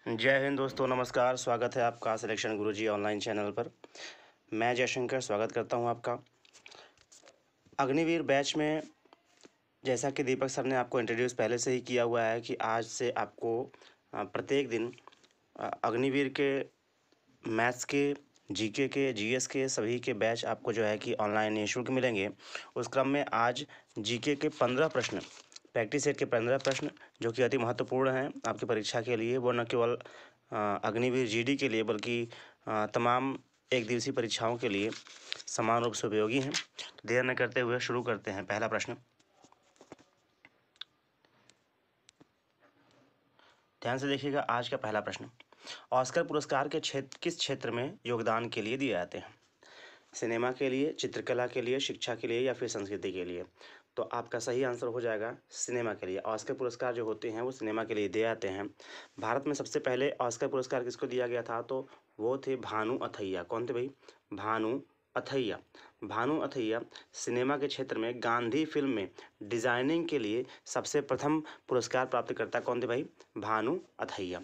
जय हिंद दोस्तों, नमस्कार। स्वागत है आपका सिलेक्शन गुरुजी ऑनलाइन चैनल पर। मैं जयशंकर स्वागत करता हूं आपका। अग्निवीर बैच में जैसा कि दीपक सर ने आपको इंट्रोड्यूस पहले से ही किया हुआ है कि आज से आपको प्रत्येक दिन अग्निवीर के मैथ्स के, जीके के, जीएस के सभी के बैच आपको जो है कि ऑनलाइन निःशुल्क मिलेंगे। उस क्रम में आज जीके के 15 प्रश्न, प्रैक्टिस सेट के 15 प्रश्न जो कि अति महत्वपूर्ण हैं आपकी परीक्षा के लिए। वो न केवल अग्निवीर जीडी के लिए बल्कि तमाम एक दिवसीय परीक्षाओं के लिए समान रूप से उपयोगी हैं। तो देर न करते हुए शुरू करते हैं। पहला प्रश्न, ध्यान से देखिएगा। आज का पहला प्रश्न, ऑस्कर पुरस्कार के किस क्षेत्र में योगदान के लिए दिए जाते हैं? सिनेमा के लिए, चित्रकला के लिए, शिक्षा के लिए या फिर संस्कृति के लिए? तो आपका सही आंसर हो जाएगा सिनेमा के लिए। ऑस्कर पुरस्कार जो होते हैं वो सिनेमा के लिए दिए जाते हैं। भारत में सबसे पहले ऑस्कर पुरस्कार किसको दिया गया था? तो वो थे भानु अथैया। कौन थे भाई? भानु अथैया। भानु अथैया सिनेमा के क्षेत्र में गांधी फिल्म में डिजाइनिंग के लिए सबसे प्रथम पुरस्कार प्राप्तकर्ता कौन थे भाई? भानु अथैया।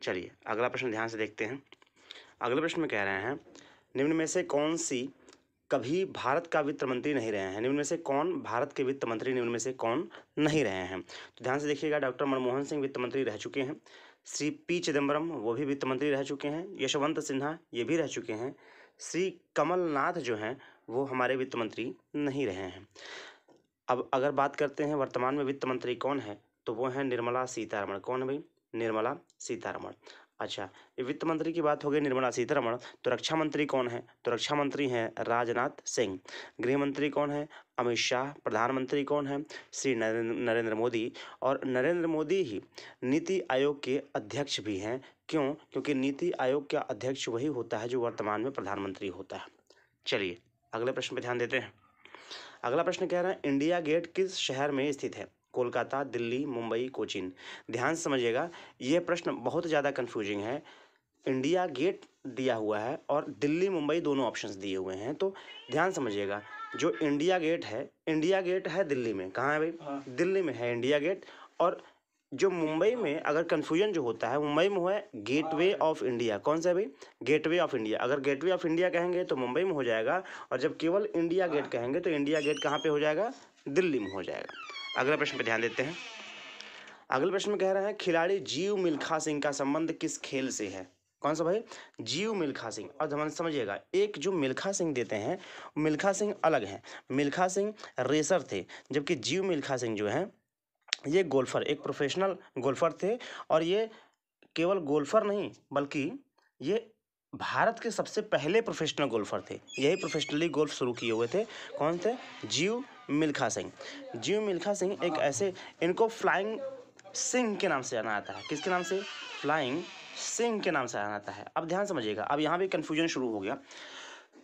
चलिए अगला प्रश्न ध्यान से देखते हैं। अगले प्रश्न में कह रहे हैं, निम्न में से कौन सी कभी भारत का वित्त मंत्री नहीं रहे हैं? निम्न में से कौन भारत के वित्त मंत्री निम्न में से कौन नहीं रहे हैं? तो ध्यान से देखिएगा। डॉक्टर मनमोहन सिंह वित्त मंत्री रह चुके हैं। श्री पी चिदम्बरम वो भी वित्त मंत्री रह चुके हैं। यशवंत सिन्हा ये भी रह चुके हैं। श्री कमलनाथ जो हैं वो हमारे वित्त मंत्री नहीं रहे हैं। अब अगर बात करते हैं वर्तमान में वित्त मंत्री कौन है, तो वो है निर्मला सीतारमण। कौन है भाई? निर्मला सीतारमण। अच्छा, ये वित्त मंत्री की बात हो गई निर्मला सीतारमण। तो रक्षा मंत्री कौन है? तो रक्षा मंत्री हैं राजनाथ सिंह। गृह मंत्री कौन है? अमित शाह। प्रधानमंत्री कौन है? श्री नरेंद्र मोदी। और नरेंद्र मोदी ही नीति आयोग के अध्यक्ष भी हैं। क्यों? क्योंकि नीति आयोग का अध्यक्ष वही होता है जो वर्तमान में प्रधानमंत्री होता है। चलिए अगले प्रश्न पर ध्यान देते हैं। अगला प्रश्न कह रहा है, इंडिया गेट किस शहर में स्थित है? कोलकाता, दिल्ली, मुंबई, कोचीन। ध्यान से समझिएगा, यह प्रश्न बहुत ज़्यादा कंफ्यूजिंग है। इंडिया गेट दिया हुआ है और दिल्ली, मुंबई दोनों ऑप्शंस दिए हुए हैं। तो ध्यान समझिएगा, जो इंडिया गेट है दिल्ली में। कहाँ है भाई? दिल्ली में है इंडिया गेट। और जो मुंबई में अगर कन्फ्यूजन जो होता है, मुंबई में हुआ है गेटवे ऑफ इंडिया। कौन सा है भाई? Gateway of India. अगर गेटवे ऑफ इंडिया कहेंगे तो मुंबई में हो जाएगा, और जब केवल इंडिया गेट कहेंगे तो इंडिया गेट कहाँ पे हो जाएगा? दिल्ली में हो जाएगा। अगले प्रश्न पे ध्यान देते हैं। अगले प्रश्न में कह रहे हैं, खिलाड़ी जीव मिल्खा सिंह का संबंध किस खेल से है? कौन सा भाई? जीव मिल्खा सिंह। और ध्यान समझिएगा, एक जो मिल्खा सिंह देते हैं, मिल्खा सिंह अलग है। मिल्खा सिंह रेसर थे, जबकि जीव मिल्खा सिंह जो है ये गोल्फर, एक प्रोफेशनल गोल्फर थे। और ये केवल गोल्फर नहीं बल्कि ये भारत के सबसे पहले प्रोफेशनल गोल्फर थे। यही प्रोफेशनली गोल्फ शुरू किए हुए थे। कौन थे? जीव मिल्खा सिंह। जीव मिल्खा सिंह एक ऐसे, इनको फ्लाइंग सिंह के नाम से जाना जाता है। किसके नाम से? फ्लाइंग सिंह के नाम से जाना जाता है। अब ध्यान समझिएगा, अब यहाँ भी कन्फ्यूजन शुरू हो गया।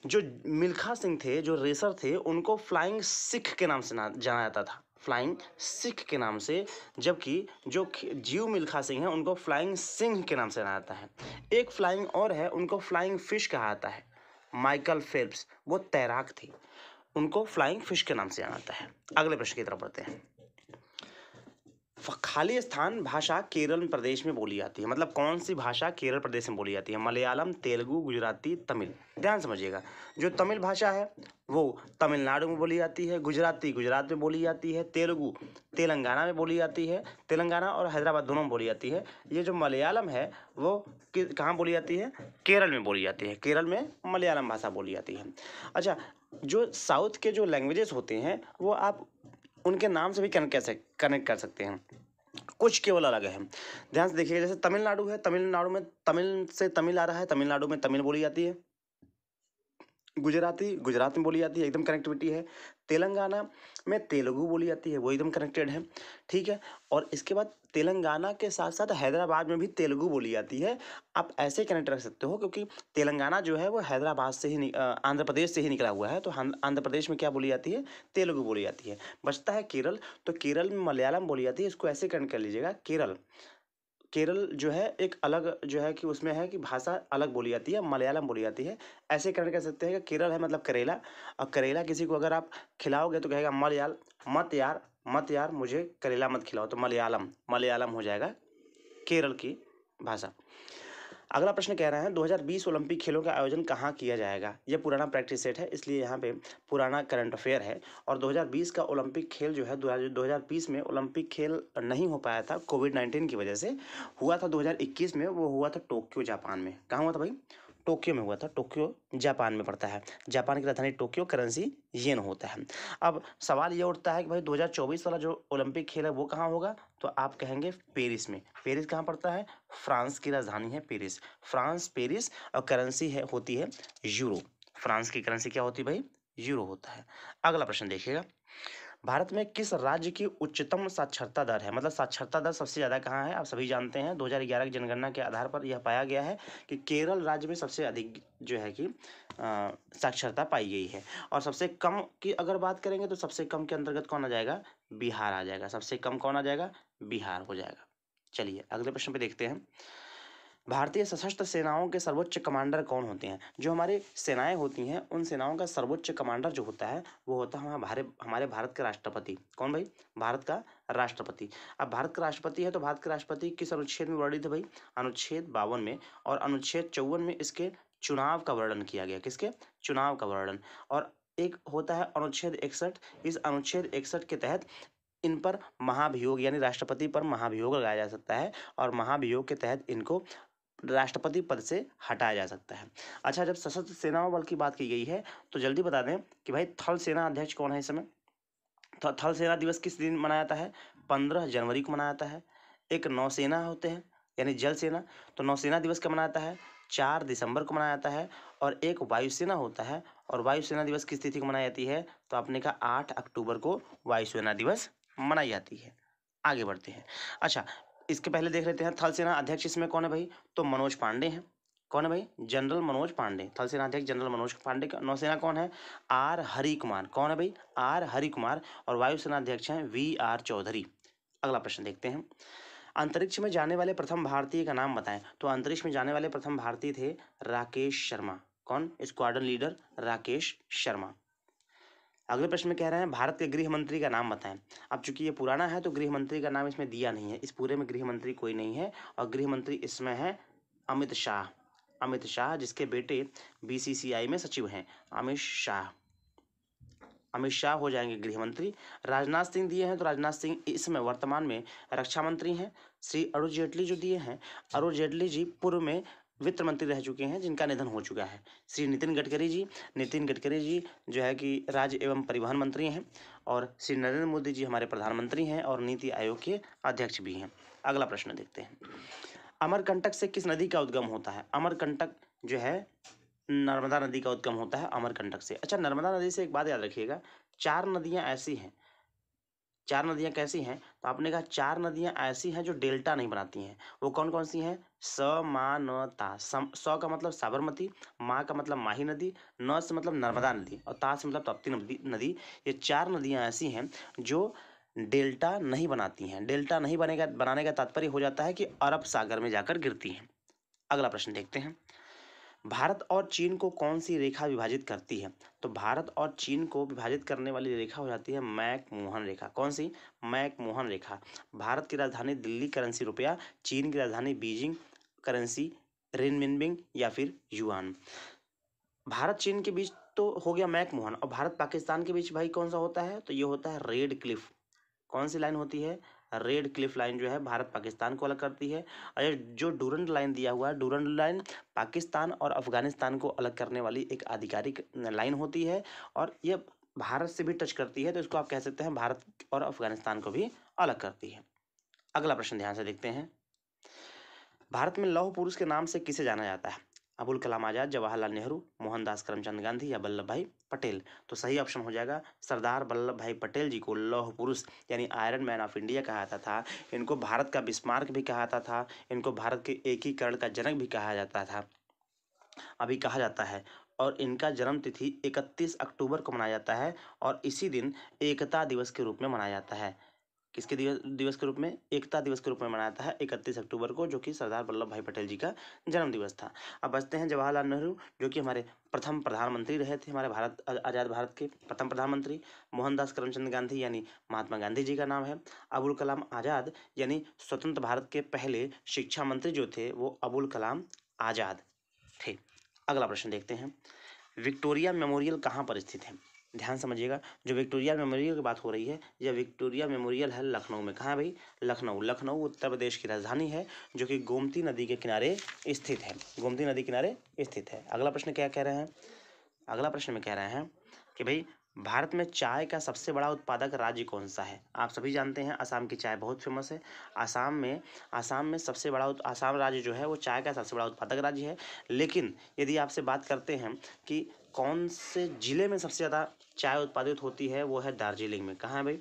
जो मिल्खा सिंह थे, जो रेसर थे, उनको फ्लाइंग सिख के नाम से जाना जाता था, फ्लाइंग सिख के नाम से। जबकि जो जीव मिल्खा सिंह है उनको फ्लाइंग सिंह के नाम से जाना जाता है। एक फ्लाइंग और है, उनको फ्लाइंग फिश कहा जाता है। माइकल फेल्प्स वो तैराक थे, उनको फ्लाइंग फिश के नाम से जाना जाता है। अगले प्रश्न की तरफ बढ़ते हैं। खाली स्थान भाषा केरल प्रदेश में बोली जाती है। मतलब कौन सी भाषा केरल प्रदेश में बोली जाती है? मलयालम, तेलुगु, गुजराती, तमिल। ध्यान समझिएगा, जो तमिल भाषा है वो तमिलनाडु में बोली जाती है। गुजराती गुजरात में बोली जाती है। तेलुगु तेलंगाना में बोली जाती है। तेलंगाना और हैदराबाद दोनों में बोली जाती है। ये जो मलयालम है वो कहाँ बोली जाती है? केरल में बोली जाती है। केरल में मलयालम भाषा बोली जाती है। अच्छा, जो साउथ के जो लैंग्वेजेस होते हैं वो आप उनके नाम से भी कनेक्ट कर सकते हैं, कुछ केवल अलग है। ध्यान से देखिएगा, जैसे तमिलनाडु है, तमिलनाडु में तमिल से तमिल आ रहा है, तमिलनाडु में तमिल बोली जाती है। गुजराती गुजरात में बोली जाती है, एकदम कनेक्टिविटी है। तेलंगाना में तेलुगु बोली जाती है, वो एकदम कनेक्टेड है। ठीक है, और इसके बाद तेलंगाना के साथ साथ हैदराबाद में भी तेलुगु बोली जाती है। आप ऐसे कनेक्ट रख सकते हो क्योंकि तेलंगाना जो है वो हैदराबाद से ही आंध्र प्रदेश से ही निकला हुआ है। तो आंध्र प्रदेश में क्या बोली जाती है? तेलुगु बोली जाती है। बचता है केरल, तो केरल में मलयालम बोली जाती है। इसको ऐसे कनेक्ट कर लीजिएगा, केरल जो है एक अलग जो है कि उसमें है कि भाषा अलग बोली जाती है, मलयालम बोली जाती है। ऐसे कनेक्ट कर सकते हैं कि केरल है मतलब करेला, और करेला किसी को अगर आप खिलाओगे तो कहेगा मत यार मुझे करेला मत खिलाओ, तो मलयालम हो जाएगा केरल की भाषा। अगला प्रश्न कह रहे हैं 2020 ओलंपिक खेलों का आयोजन कहाँ किया जाएगा। यह पुराना प्रैक्टिस सेट है, इसलिए यहाँ पे पुराना करंट अफेयर है। और 2020 का ओलंपिक खेल जो है 2020 में ओलंपिक खेल नहीं हो पाया था कोविड-19 की वजह से। हुआ था 2021 में, वो हुआ था टोक्यो जापान में। कहाँ हुआ था भाई? टोक्यो में हुआ था। टोक्यो जापान में पड़ता है। जापान की राजधानी टोक्यो, करेंसी येन होता है। अब सवाल ये उठता है कि भाई 2024 वाला जो ओलंपिक खेल है वो कहाँ होगा, तो आप कहेंगे पेरिस में। पेरिस कहाँ पड़ता है? फ्रांस की राजधानी है पेरिस। फ्रांस, पेरिस, और करेंसी है होती है यूरो। फ्रांस की करेंसी क्या होती है भाई? यूरो होता है। अगला प्रश्न देखिएगा, भारत में किस राज्य की उच्चतम साक्षरता दर है? मतलब साक्षरता दर सबसे ज़्यादा कहाँ है? आप सभी जानते हैं 2011 की जनगणना के आधार पर यह पाया गया है कि केरल राज्य में सबसे अधिक जो है कि साक्षरता पाई गई है। और सबसे कम की अगर बात करेंगे तो सबसे कम के अंतर्गत कौन आ जाएगा? बिहार आ जाएगा। सबसे कम कौन आ जाएगा? बिहार हो जाएगा। चलिए अगले प्रश्न पे देखते हैं, भारतीय सशस्त्र सेनाओं के सर्वोच्च कमांडर कौन होते हैं? जो हमारी सेनाएं होती हैं उन सेनाओं का सर्वोच्च कमांडर जो होता है वो होता है हमारे भारत के राष्ट्रपति। कौन भाई? भारत का राष्ट्रपति। अब भारत का राष्ट्रपति है तो भारत के राष्ट्रपति किस अनुच्छेद में वर्णित है भाई? अनुच्छेद 52 में। और अनुच्छेद 54 में इसके चुनाव का वर्णन किया गया। किसके? चुनाव का वर्णन। और एक होता है अनुच्छेद 61। इस अनुच्छेद 61 के तहत इन पर महाभियोग यानी राष्ट्रपति पर महाभियोग लगाया जा सकता है और महाभियोग के तहत इनको राष्ट्रपति पद से हटाया जा सकता है। अच्छा, जब सशस्त्र सेनाओं बल की बात की गई है तो जल्दी बता दें कि भाई थल सेना अध्यक्ष कौन है इस समय? तो थल सेना दिवस किस दिन मनाया जाता है? 15 जनवरी को मनाया जाता है। एक नौसेना होते हैं यानी जल सेना, तो नौसेना दिवस कब मनाया जाता है? 4 दिसंबर को मनाया जाता है। और एक वायुसेना होता है, और वायुसेना दिवस किस तिथि को मनाई जाती है? तो आपने कहा 8 अक्टूबर को वायुसेना दिवस मनाई जाती है। आगे बढ़ते हैं। अच्छा, इसके पहले देख लेते हैं थल सेना अध्यक्ष इसमें कौन है भाई? तो मनोज पांडे हैं। कौन है भाई? जनरल मनोज पांडे। थल सेना अध्यक्ष जनरल मनोज पांडे। नौसेना कौन है? आर हरि कुमार। कौन है भाई? आर हरि कुमार। और वायुसेना अध्यक्ष हैं वी आर चौधरी। अगला प्रश्न देखते हैं, अंतरिक्ष में जाने वाले प्रथम भारतीय का नाम बताएं। तो अंतरिक्ष में जाने वाले प्रथम भारतीय थे राकेश शर्मा। कौन? Squadron leader Rakesh Sharma. अगले प्रश्न में कह रहे हैं भारत के गृह मंत्री का नाम बताएं। अब चूंकि ये पुराना है तो गृह मंत्री का नाम इसमें दिया नहीं है। इस पूरे में गृह मंत्री कोई नहीं है और गृह मंत्री इसमें है अमित शाह। अमित शाह, जिसके बेटे बीसीसीआई में सचिव हैं। अमित शाह। अमित शाह हो जाएंगे गृह मंत्री। राजनाथ सिंह दिए हैं तो राजनाथ सिंह इस समय वर्तमान में रक्षा मंत्री हैं। श्री अरुण जेटली जो दिए हैं, अरुण जेटली जी पूर्व में वित्त मंत्री रह चुके हैं जिनका निधन हो चुका है। श्री नितिन गडकरी जी, नितिन गडकरी जी जो है कि राज्य एवं परिवहन मंत्री हैं। और श्री नरेंद्र मोदी जी हमारे प्रधानमंत्री हैं और नीति आयोग के अध्यक्ष भी हैं। अगला प्रश्न देखते हैं, अमरकंटक से किस नदी का उद्गम होता है? अमरकंटक जो है नर्मदा नदी का उद्गम होता है अमरकंटक से। अच्छा, नर्मदा नदी से एक बात याद रखिएगा, 4 नदियां ऐसी हैं। 4 नदियां कैसी हैं? तो आपने कहा 4 नदियां ऐसी हैं जो डेल्टा नहीं बनाती हैं। वो कौन कौन सी हैं? समानता। स का मतलब साबरमती, मा का मतलब माही नदी, न से मतलब नर्मदा नदी और ता से मतलब ताप्ती नदी। ये 4 नदियां ऐसी हैं जो डेल्टा नहीं बनाती हैं। डेल्टा नहीं बनाने का तात्पर्य हो जाता है कि अरब सागर में जाकर गिरती हैं। अगला प्रश्न देखते हैं, भारत और चीन को कौन सी रेखा विभाजित करती है? तो भारत और चीन को विभाजित करने वाली रेखा हो जाती है मैक-मोहन रेखा। कौन सी? मैक-मोहन रेखा। भारत की राजधानी दिल्ली, करेंसी रुपया। चीन की राजधानी बीजिंग, करेंसी रिनमिनबिंग या फिर युआन। भारत चीन के बीच तो हो गया मैक-मोहन, और भारत पाकिस्तान के बीच भाई कौन सा होता है? तो ये होता है रेड क्लिफ। कौन सी लाइन होती है? रेड क्लिफ लाइन जो है भारत पाकिस्तान को अलग करती है। और ये जो डूरंड लाइन दिया हुआ है, डूरंड लाइन पाकिस्तान और अफगानिस्तान को अलग करने वाली एक आधिकारिक लाइन होती है और ये भारत से भी टच करती है, तो इसको आप कह सकते हैं भारत और अफगानिस्तान को भी अलग करती है। अगला प्रश्न ध्यान से देखते हैं, भारत में लौह पुरुष के नाम से किसे जाना जाता है? अबुल कलाम आजाद, जवाहरलाल नेहरू, मोहनदास करमचंद गांधी या वल्लभ भाई पटेल। तो सही ऑप्शन हो जाएगा सरदार वल्लभ भाई पटेल जी को लौह पुरुष यानी आयरन मैन ऑफ इंडिया कहा जाता था। इनको भारत का बिस्मार्क भी कहा जाता था। इनको भारत के एकीकरण का जनक भी कहा जाता था, अभी कहा जाता है। और इनका जन्म तिथि 31 अक्टूबर को मनाया जाता है और इसी दिन एकता दिवस के रूप में मनाया जाता है। किसके दिवस के रूप में? एकता दिवस के रूप में मनाया जाता है 31 अक्टूबर को, जो कि सरदार वल्लभ भाई पटेल जी का जन्म दिवस था। अब बचते हैं जवाहरलाल नेहरू, जो कि हमारे प्रथम प्रधानमंत्री रहे थे, हमारे आज़ाद भारत के प्रथम प्रधानमंत्री। मोहनदास करमचंद गांधी यानी महात्मा गांधी जी का नाम है। अबुल कलाम आज़ाद यानी स्वतंत्र भारत के पहले शिक्षा मंत्री जो थे वो अबुल कलाम आज़ाद थे। अगला प्रश्न देखते हैं, विक्टोरिया मेमोरियल कहाँ पर स्थित है? ध्यान समझिएगा, जो विक्टोरिया मेमोरियल की बात हो रही है, यह विक्टोरिया मेमोरियल है लखनऊ में। कहाँ है भाई? लखनऊ। लखनऊ उत्तर प्रदेश की राजधानी है, जो कि गोमती नदी के किनारे स्थित है। गोमती नदी किनारे स्थित है। अगला प्रश्न क्या कह रहे हैं? अगला प्रश्न में कह रहे हैं कि भाई भारत में चाय का सबसे बड़ा उत्पादक राज्य कौन सा है? आप सभी जानते हैं असम की चाय बहुत फेमस है। आसाम में सबसे बड़ा आसाम राज्य जो है वो चाय का सबसे बड़ा उत्पादक राज्य है। लेकिन यदि आपसे बात करते हैं कि कौन से जिले में सबसे ज़्यादा चाय उत्पादित होती है, वो है दार्जिलिंग में। कहाँ है भाई?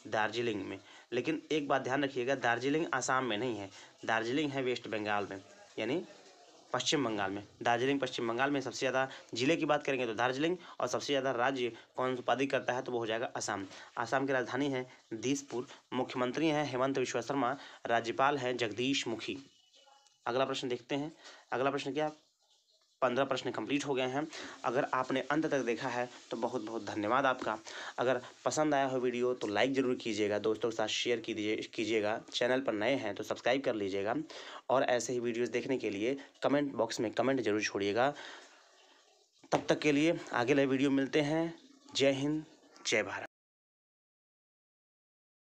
दार्जिलिंग में। लेकिन एक बात ध्यान रखिएगा, दार्जिलिंग आसाम में नहीं है, दार्जिलिंग है वेस्ट बंगाल में, यानी पश्चिम बंगाल में। दार्जिलिंग पश्चिम बंगाल में। सबसे ज़्यादा जिले की बात करेंगे तो दार्जिलिंग, और सबसे ज़्यादा राज्य कौन उत्पादित करता है तो वो हो जाएगा असम। असम की राजधानी है दिसपुर। मुख्यमंत्री हैं हेमंत विश्व शर्मा। राज्यपाल हैं जगदीश मुखी। अगला प्रश्न देखते हैं। अगला प्रश्न क्या? 15 प्रश्न कंप्लीट हो गए हैं। अगर आपने अंत तक देखा है तो बहुत बहुत धन्यवाद आपका। अगर पसंद आया हो वीडियो तो लाइक ज़रूर कीजिएगा, दोस्तों के साथ शेयर कीजिएगा। चैनल पर नए हैं तो सब्सक्राइब कर लीजिएगा, और ऐसे ही वीडियोस देखने के लिए कमेंट बॉक्स में कमेंट जरूर छोड़िएगा। तब तक के लिए आगे नए वीडियो मिलते हैं। जय हिंद, जय भारत।